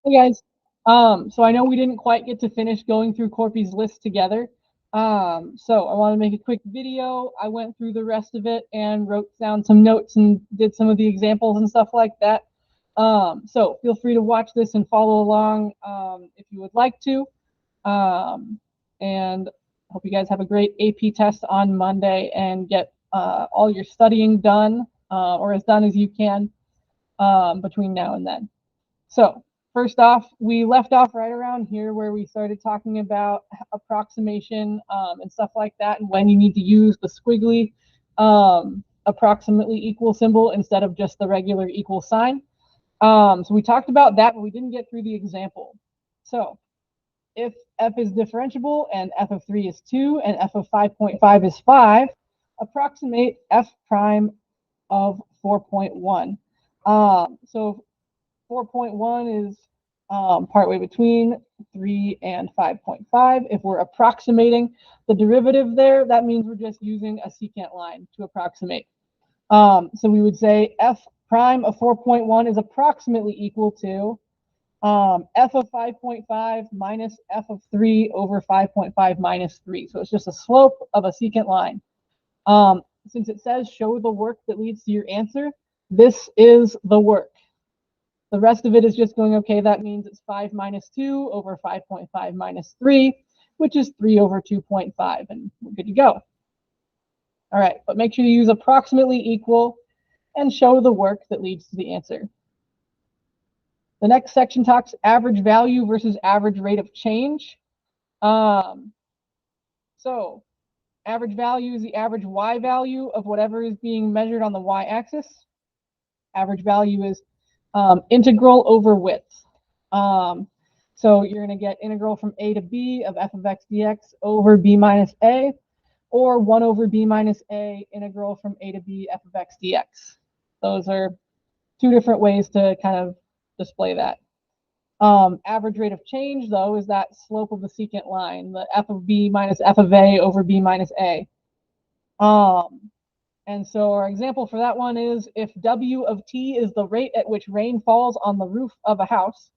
Hey guys. So I know we didn't quite get to finish going through Corpy's list together. So I want to make a quick video. I went through the rest of it and wrote down some notes and did some of the examples and stuff like that. So feel free to watch this and follow along if you would like to. And hope you guys have a great AP test on Monday and get all your studying done or as done as you can between now and then. So first off, we left off right around here where we started talking about approximation and stuff like that, and when you need to use the squiggly approximately equal symbol instead of just the regular equal sign. So we talked about that, but we didn't get through the example. So if f is differentiable and f of 3 is 2 and f of 5.5 is 5, approximate f prime of 4.1. So 4.1 is partway between 3 and 5.5. If we're approximating the derivative there, that means we're just using a secant line to approximate. So we would say f prime of 4.1 is approximately equal to f of 5.5 minus f of 3 over 5.5 minus 3. So it's just a slope of a secant line. Since it says show the work that leads to your answer, this is the work. The rest of it is just going, okay, that means it's 5 minus 2 over 5.5 minus 3, which is 3 over 2.5, and we're good to go. All right, but make sure you use approximately equal and show the work that leads to the answer. The next section talks average value versus average rate of change. So average value is the average y value of whatever is being measured on the y-axis. Average value is integral over width. So you're going to get integral from a to b of f of x dx over b minus a, or 1 over b minus a integral from a to b f of x dx. Those are two different ways to kind of display that. Average rate of change, though, is that slope of the secant line, the f of b minus f of a over b minus a. And so our example for that one is if W of t is the rate at which rain falls on the roof of a house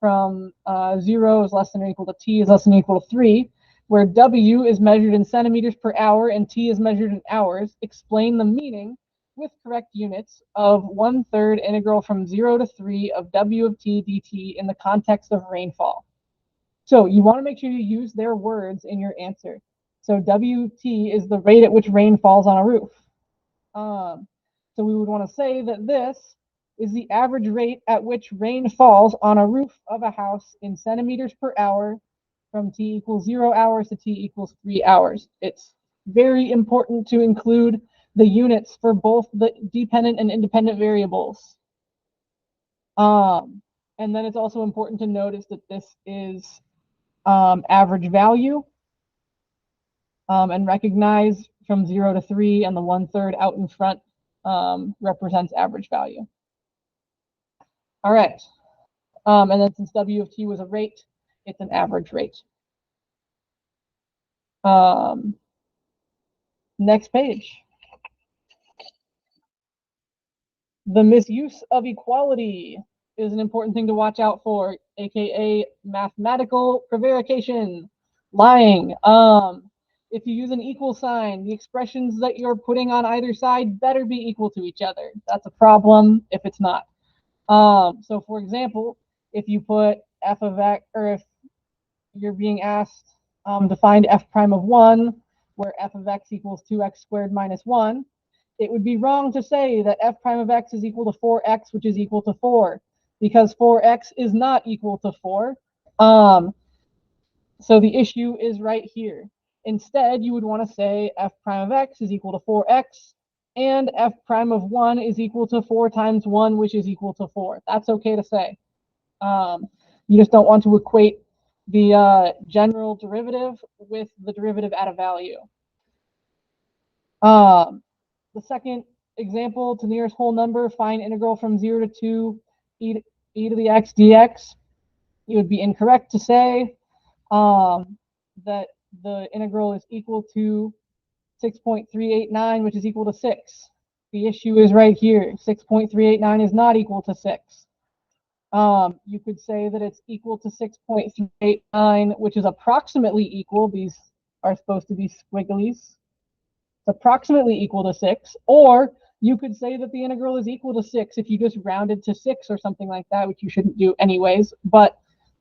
from 0 is less than or equal to t is less than or equal to 3, where W is measured in centimeters per hour and t is measured in hours, explain the meaning with correct units of 1/3 integral from 0 to 3 of W of t dt in the context of rainfall. So you want to make sure you use their words in your answer. So WT is the rate at which rain falls on a roof. So we would want to say that this is the average rate at which rain falls on a roof of a house in centimeters per hour from t equals 0 hours to t equals 3 hours. It's very important to include the units for both the dependent and independent variables. And then it's also important to notice that this is average value, and recognize from 0 to 3 and the 1/3 out in front represents average value. All right. And then since W of t was a rate, it's an average rate. Next page. The misuse of equality is an important thing to watch out for, aka mathematical prevarication, lying. If you use an equal sign, the expressions that you're putting on either side better be equal to each other. That's a problem if it's not. So for example, if you put f of x, or if you're being asked to find f prime of 1, where f of x equals 2x squared minus 1, it would be wrong to say that f prime of x is equal to 4x, which is equal to 4, because 4x is not equal to 4. So the issue is right here. Instead, you would want to say f prime of x is equal to 4x, and f prime of 1 is equal to 4 times 1, which is equal to 4. That's okay to say. You just don't want to equate the general derivative with the derivative at a value. The second example, to nearest whole number, find integral from 0 to 2 e to the x dx. It would be incorrect to say that the integral is equal to 6.389, which is equal to 6. The issue is right here. 6.389 is not equal to 6. You could say that it's equal to 6.389, which is approximately equal. These are supposed to be squigglies. It's approximately equal to 6. Or you could say that the integral is equal to 6 if you just rounded to 6 or something like that, which you shouldn't do anyways. But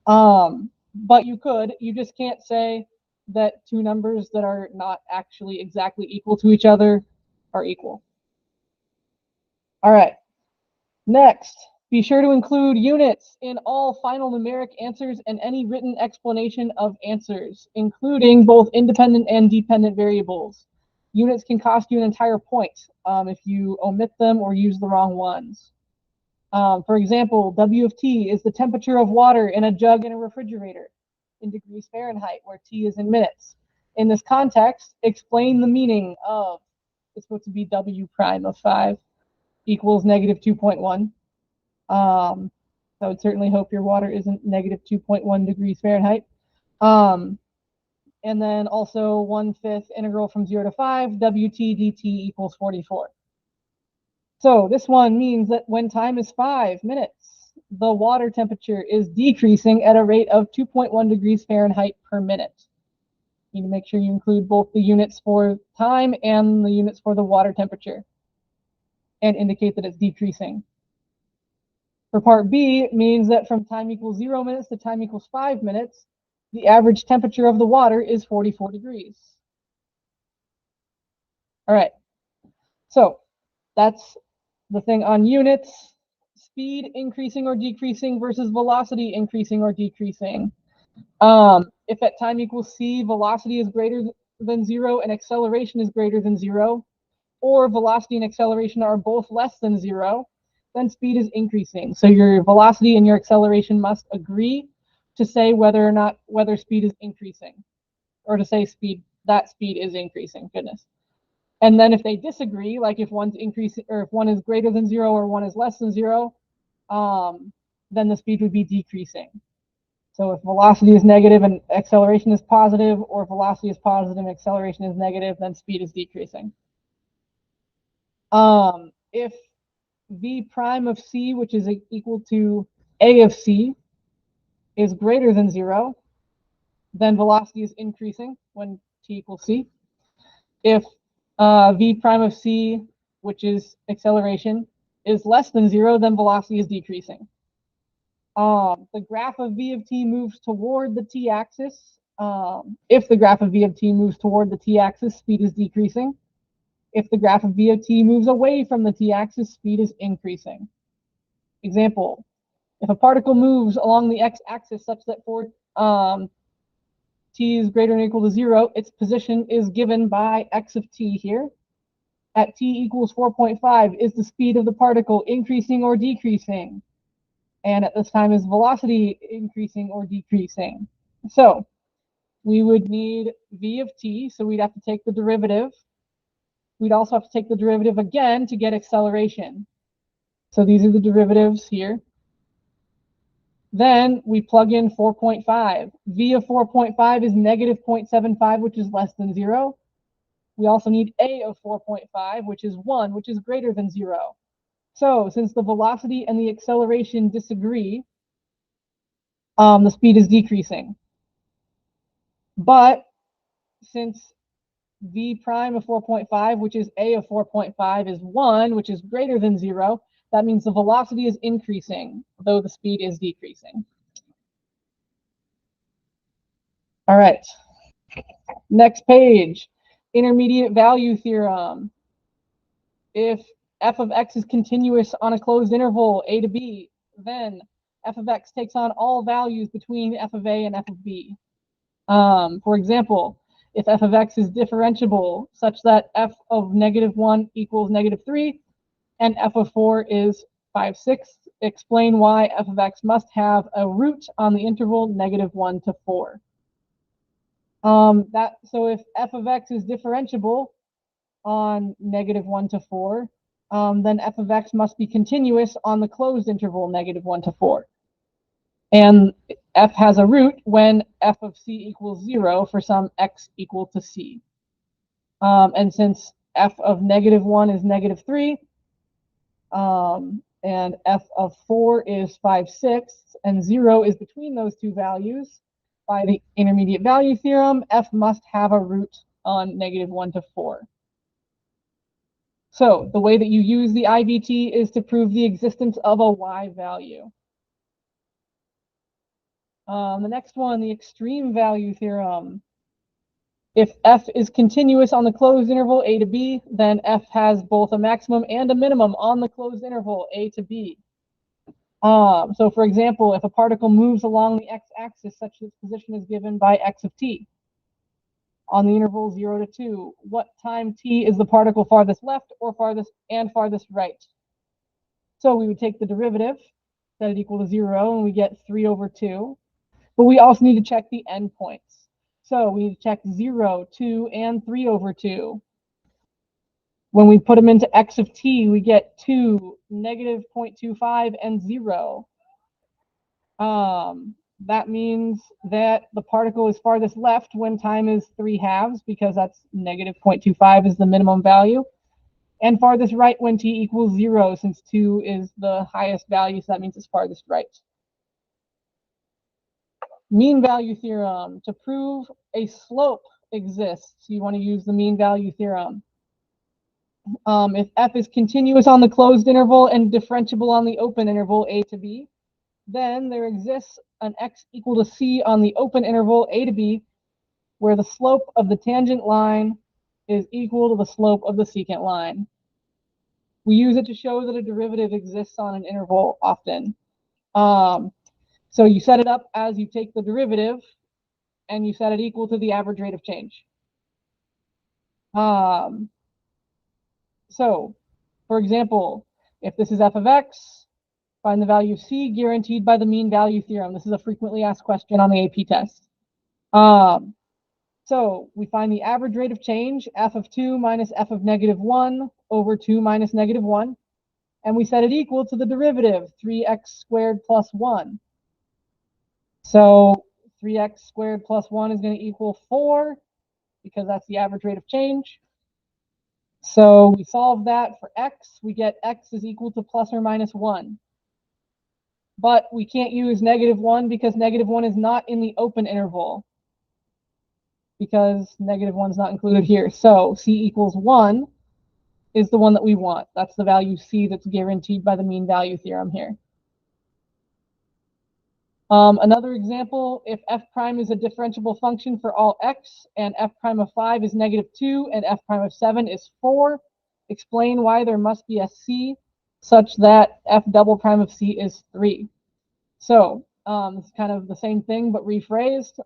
you could. You just can't say that two numbers that are not actually exactly equal to each other are equal. All right. Next, be sure to include units in all final numeric answers and any written explanation of answers, including both independent and dependent variables. Units can cost you an entire point if you omit them or use the wrong ones. For example, W of T is the temperature of water in a jug in a refrigerator in degrees Fahrenheit, where T is in minutes. In this context, explain the meaning of, it's supposed to be W prime of 5 equals negative 2.1. I would certainly hope your water isn't negative 2.1 degrees Fahrenheit. And then also 1/5 integral from 0 to 5, Wt dt equals 44. So this one means that when time is 5 minutes, the water temperature is decreasing at a rate of 2.1 degrees Fahrenheit per minute. You need to make sure you include both the units for time and the units for the water temperature and indicate that it's decreasing. For part B, it means that from time equals 0 minutes to time equals 5 minutes, the average temperature of the water is 44 degrees. All right, so that's the thing on units. Speed increasing or decreasing versus velocity increasing or decreasing. If at time equals c, velocity is greater than 0 and acceleration is greater than 0, or velocity and acceleration are both less than 0, then speed is increasing. So your velocity and your acceleration must agree to say whether speed is increasing, or to say that speed is increasing. Goodness. And then if they disagree, like if one's increasing, or if one is greater than 0 or one is less than 0, then the speed would be decreasing. So if velocity is negative and acceleration is positive, or velocity is positive and acceleration is negative, then speed is decreasing. If v prime of c, which is equal to a of c, is greater than 0, then velocity is increasing when t equals c. If v prime of c, which is acceleration, is less than 0, then velocity is decreasing. The graph of v of t moves toward the t-axis. If the graph of v of t moves toward the t-axis, speed is decreasing. If the graph of v of t moves away from the t-axis, speed is increasing. Example, if a particle moves along the x-axis such that for t is greater than or equal to 0, its position is given by x of t here. At t equals 4.5, is the speed of the particle increasing or decreasing? And at this time, is velocity increasing or decreasing? So we would need v of t, so we'd have to take the derivative. We'd also have to take the derivative again to get acceleration. So these are the derivatives here. Then we plug in 4.5. V of 4.5 is negative 0.75, which is less than 0. We also need a of 4.5, which is 1, which is greater than 0. So since the velocity and the acceleration disagree, the speed is decreasing. But since v prime of 4.5, which is a of 4.5, is 1, which is greater than 0, that means the velocity is increasing, though the speed is decreasing. All right. Next page, intermediate value theorem. If f of x is continuous on a closed interval, a to b, then f of x takes on all values between f of a and f of b. For example, if f of x is differentiable such that f of -1 equals -3 and f of 4 is 5/6, explain why f of x must have a root on the interval -1 to 4. So if f of x is differentiable on -1 to 4, then f of x must be continuous on the closed interval -1 to 4. And f has a root when f of c equals 0 for some x equal to c. And since f of -1 is -3, and f of 4 is 5/6, and 0 is between those two values, by the intermediate value theorem, f must have a root on -1 to 4. So the way that you use the IVT is to prove the existence of a y value. The next one, the extreme value theorem. If f is continuous on the closed interval a to b, then f has both a maximum and a minimum on the closed interval a to b. So for example, if a particle moves along the x-axis such that its position is given by x of t on the interval 0 to 2, what time t is the particle farthest left or farthest right? So we would take the derivative, set it equal to 0, and we get 3/2. But we also need to check the endpoints. So we need to check 0, 2, and 3/2. When we put them into x of t, we get 2, -0.25, and 0. That means that the particle is farthest left when time is 3/2, because that's -0.25 is the minimum value, and farthest right when t equals 0, since 2 is the highest value, so that means it's farthest right. Mean value theorem. To prove a slope exists, you want to use the mean value theorem. If f is continuous on the closed interval and differentiable on the open interval a to b, then there exists an x equal to c on the open interval a to b, where the slope of the tangent line is equal to the slope of the secant line. We use it to show that a derivative exists on an interval often. So you set it up as you take the derivative and you set it equal to the average rate of change. So, for example, if this is f of x, find the value of c guaranteed by the mean value theorem. This is a frequently asked question on the AP test. So we find the average rate of change, f of 2 minus f of -1 over 2 minus -1, and we set it equal to the derivative, 3x squared plus 1. So 3x squared plus 1 is going to equal 4, because that's the average rate of change. So we solve that for x. We get x is equal to plus or minus 1. But we can't use -1 because -1 is not in the open interval, because -1 is not included here. So c equals 1 is the one that we want. That's the value c that's guaranteed by the mean value theorem here. Another example, if f prime is a differentiable function for all x, and f prime of 5 is -2, and f prime of 7 is 4, explain why there must be a c such that f double prime of c is 3. So it's kind of the same thing, but rephrased.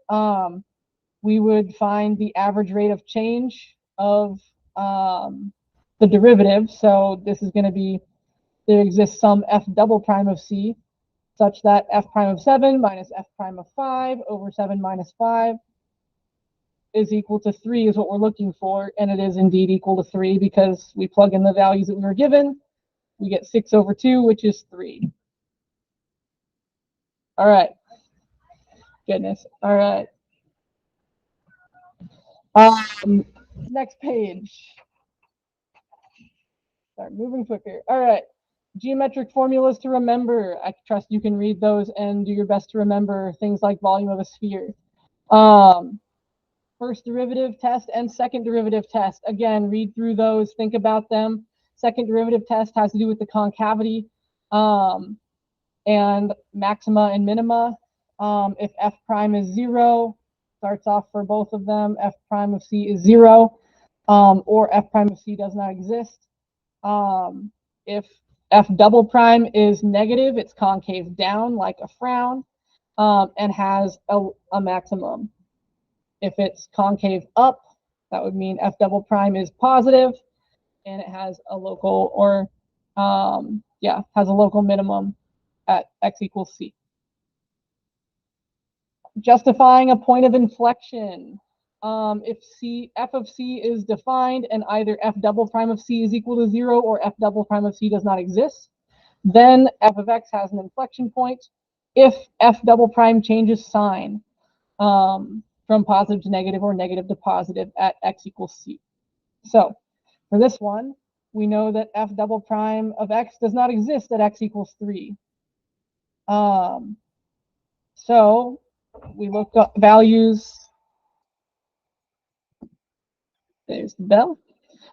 We would find the average rate of change of the derivative. So this is going to be, there exists some f double prime of c, such that f prime of 7 minus f prime of 5 over 7 minus 5 is equal to 3 is what we're looking for. And it is indeed equal to 3, because we plug in the values that we were given. We get 6/2, which is 3. All right. Goodness. All right. Next page. Start moving quicker. All right. Geometric formulas to remember. I trust you can read those and do your best to remember things like volume of a sphere. First derivative test and second derivative test. Again, read through those, think about them. Second derivative test has to do with the concavity and maxima and minima. If f prime is 0, starts off for both of them, f prime of c is 0, or f prime of c does not exist. If f double prime is negative, it's concave down like a frown, and has a maximum. If it's concave up, that would mean f double prime is positive, and it has a local, or has a local minimum at x equals c. Justifying a point of inflection. If f of c is defined and either f double prime of c is equal to 0 or f double prime of c does not exist, then f of x has an inflection point if f double prime changes sign from positive to negative or negative to positive at x equals c. So for this one, we know that f double prime of x does not exist at x equals 3. So we look up values. There's the bell.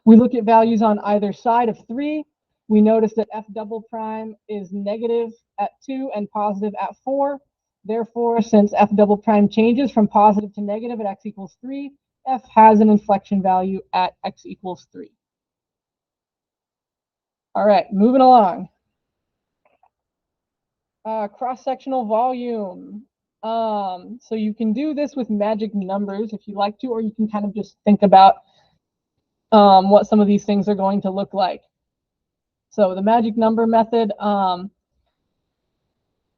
We look at values on either side of 3. We notice that f double prime is negative at 2 and positive at 4. Therefore, since f double prime changes from positive to negative at x equals 3, f has an inflection value at x equals 3. All right, moving along. Cross-sectional volume. So you can do this with magic numbers if you like to, or you can kind of just think about what some of these things are going to look like. So the magic number method,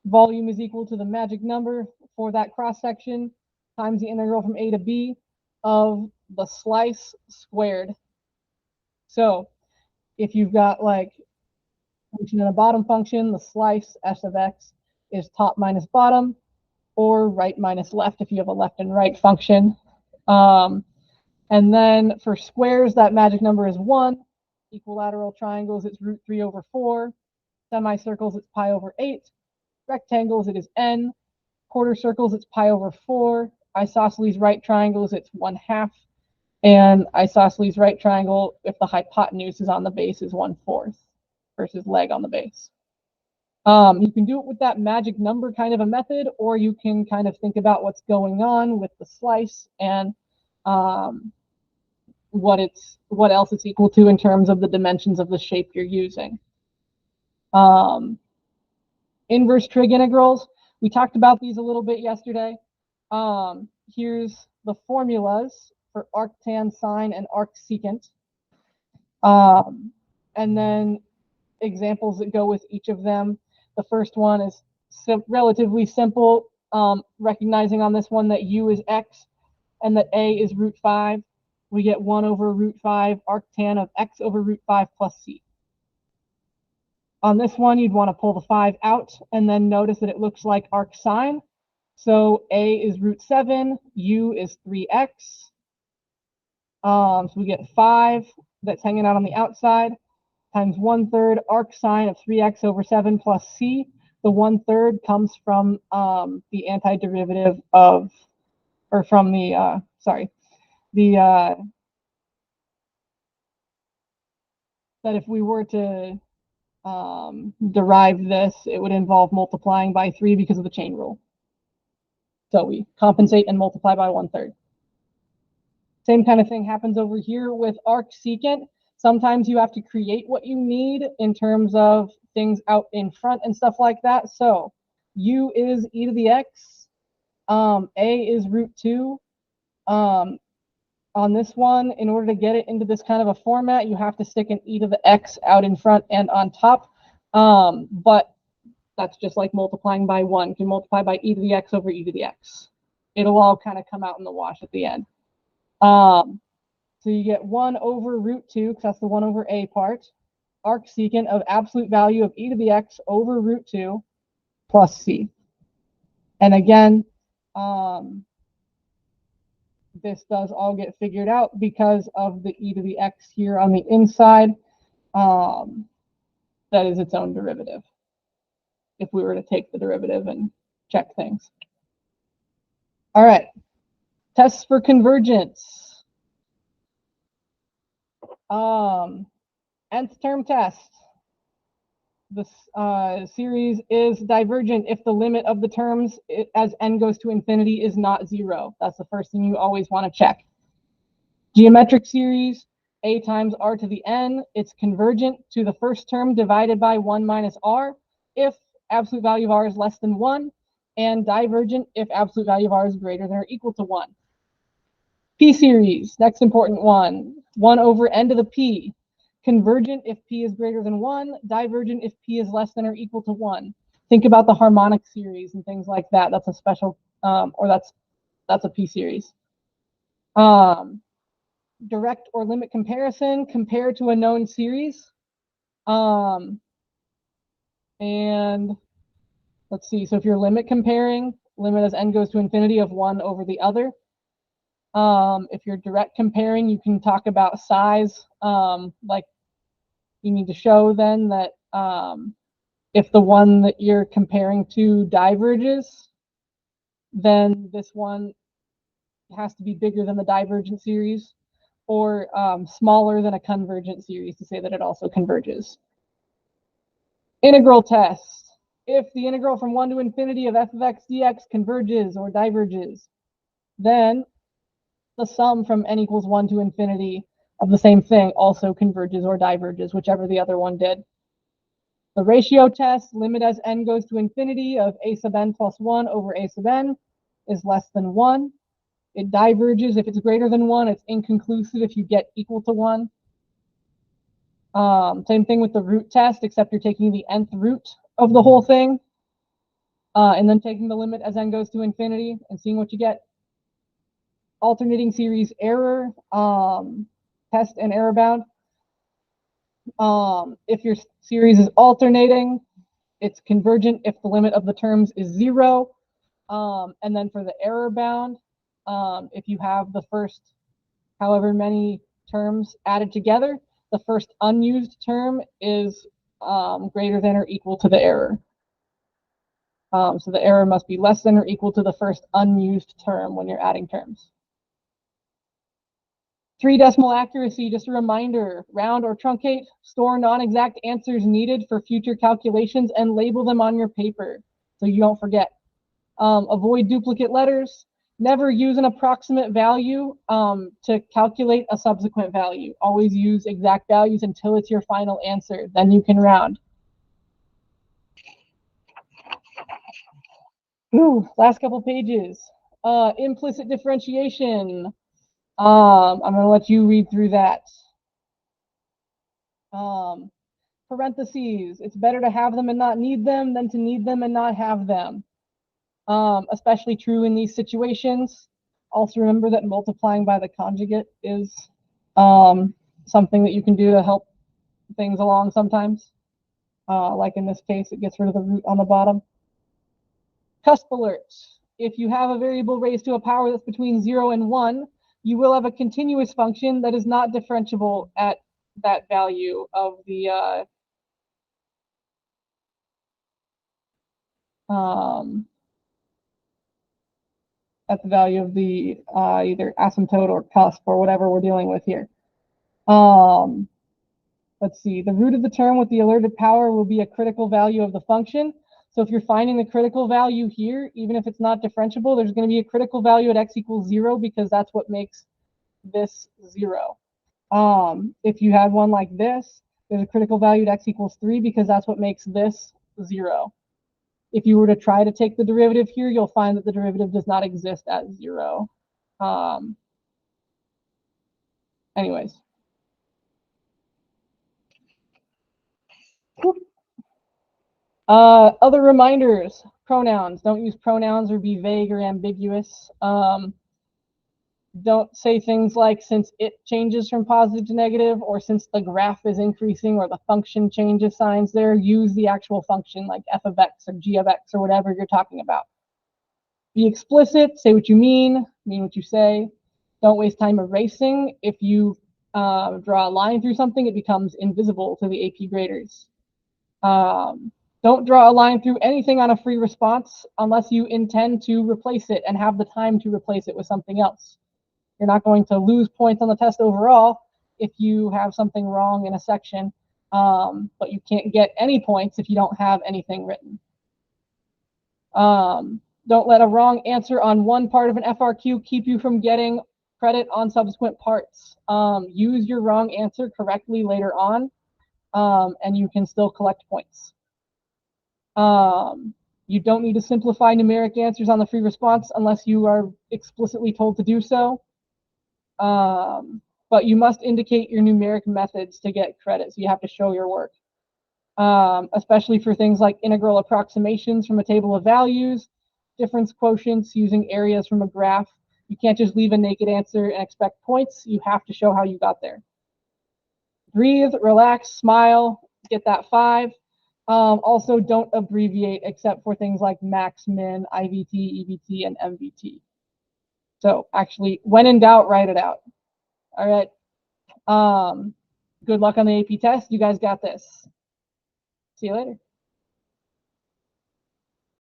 volume is equal to the magic number for that cross-section times the integral from a to b of the slice squared. So if you've got like function and a bottom function, the slice s of x is top minus bottom, or right minus left if you have a left and right function. And then for squares, that magic number is 1. Equilateral triangles, it's root 3 over 4. Semicircles, it's pi over 8. Rectangles, it is n. Quarter circles, it's pi over 4. Isosceles right triangles, it's 1/2. And isosceles right triangle, if the hypotenuse is on the base, is 1/4 versus leg on the base. You can do it with that magic number kind of a method, or you can kind of think about what's going on with the slice and what else it's equal to in terms of the dimensions of the shape you're using. Inverse trig integrals. We talked about these a little bit yesterday. Here's the formulas for arctan sine and arcsecant. And then examples that go with each of them. The first one is relatively simple, recognizing on this one that u is x and that a is root 5. We get 1 over root 5 arctan of x over root 5 plus c. On this one, you'd want to pull the 5 out and then notice that it looks like arc sine. So a is root 7, u is 3x. So we get 5 that's hanging out on the outside times 1/3 arc sine of 3x over 7 plus c. The 1/3 comes from the antiderivative of, or from the, that if we were to derive this, it would involve multiplying by 3 because of the chain rule. So we compensate and multiply by 1/3. Same kind of thing happens over here with arcsecant. Sometimes you have to create what you need in terms of things out in front and stuff like that. So u is e to the x, a is root 2. On this one, in order to get it into this kind of a format, you have to stick an e to the x out in front and on top. But that's just like multiplying by 1. You can multiply by e to the x over e to the x. It'll all kind of come out in the wash at the end. So you get 1 over root 2, because that's the 1 over a part, arcsecant of absolute value of e to the x over root 2 plus c. And again, this does all get figured out because of the e to the x here on the inside. That is its own derivative, if we were to take the derivative and check things. All right, tests for convergence. Nth term test. This series is divergent if the limit of the terms as n goes to infinity is not 0. That's the first thing you always want to check. Geometric series, a times r to the n. It's convergent to the first term divided by 1 minus r if absolute value of r is less than 1, and divergent if absolute value of r is greater than or equal to 1. P series, next important one, 1 over n to the p. Convergent if p is greater than 1, divergent if p is less than or equal to 1. Think about the harmonic series and things like that. That's a special, or that's a p series. Direct or limit comparison, compare to a known series. And let's see, so if you're limit comparing, limit as n goes to infinity of 1 over the other. If you're direct comparing, you can talk about size, like You need to show then that if the one that you're comparing to diverges, then this one has to be bigger than the divergent series, or smaller than a convergent series to say that it also converges. Integral test. If the integral from 1 to infinity of f of x dx converges or diverges, then the sum from n equals 1 to infinity of the same thing also converges or diverges, whichever the other one did. The ratio test, limit as n goes to infinity of a sub n plus 1 over a sub n is less than 1. It diverges if it's greater than 1. It's inconclusive if you get equal to 1. Same thing with the root test, except you're taking the nth root of the whole thing, and then taking the limit as n goes to infinity and seeing what you get. Alternating series error, test and error bound. If your series is alternating, it's convergent if the limit of the terms is 0. And then for the error bound, if you have the first however many terms added together, the first unused term is greater than or equal to the error. So the error must be less than or equal to the first unused term when you're adding terms. 3 decimal accuracy, just a reminder, round or truncate, store non-exact answers needed for future calculations and label them on your paper so you don't forget. Avoid duplicate letters. Never use an approximate value to calculate a subsequent value. Always use exact values until it's your final answer. Then you can round. Ooh, last couple pages. Implicit differentiation. I'm going to let you read through that. Parentheses. It's better to have them and not need them than to need them and not have them. Especially true in these situations. Also remember that multiplying by the conjugate is something that you can do to help things along sometimes. Like in this case, it gets rid of the root on the bottom. Cusp alerts. If you have a variable raised to a power that's between 0 and 1, you will have a continuous function that is not differentiable at that value of the either asymptote or cusp or whatever we're dealing with here. Let's see, the root of the term with the alerted power will be a critical value of the function. So if you're finding the critical value here, even if it's not differentiable, there's going to be a critical value at x equals 0 because that's what makes this 0. If you had one like this, there's a critical value at x equals 3 because that's what makes this 0. If you were to try to take the derivative here, you'll find that the derivative does not exist at 0. Anyways. Other reminders, pronouns. Don't use pronouns or be vague or ambiguous. Don't say things like since it changes from positive to negative, or since the graph is increasing, or the function changes signs there. Use the actual function like f of x or g of x or whatever you're talking about. Be explicit, say what you mean what you say. Don't waste time erasing. If you draw a line through something, it becomes invisible to the AP graders. Don't draw a line through anything on a free response unless you intend to replace it and have the time to replace it with something else. You're not going to lose points on the test overall if you have something wrong in a section, but you can't get any points if you don't have anything written. Don't let a wrong answer on one part of an FRQ keep you from getting credit on subsequent parts. Use your wrong answer correctly later on, and you can still collect points. You don't need to simplify numeric answers on the free response unless you are explicitly told to do so. But you must indicate your numeric methods to get credit, so you have to show your work. Especially for things like integral approximations from a table of values, difference quotients using areas from a graph. You can't just leave a naked answer and expect points. You have to show how you got there. Breathe, relax, smile, get that 5. Also, don't abbreviate except for things like max, min, IVT, EVT, and MVT. So actually, when in doubt, write it out. All right. Good luck on the AP test. You guys got this. See you later.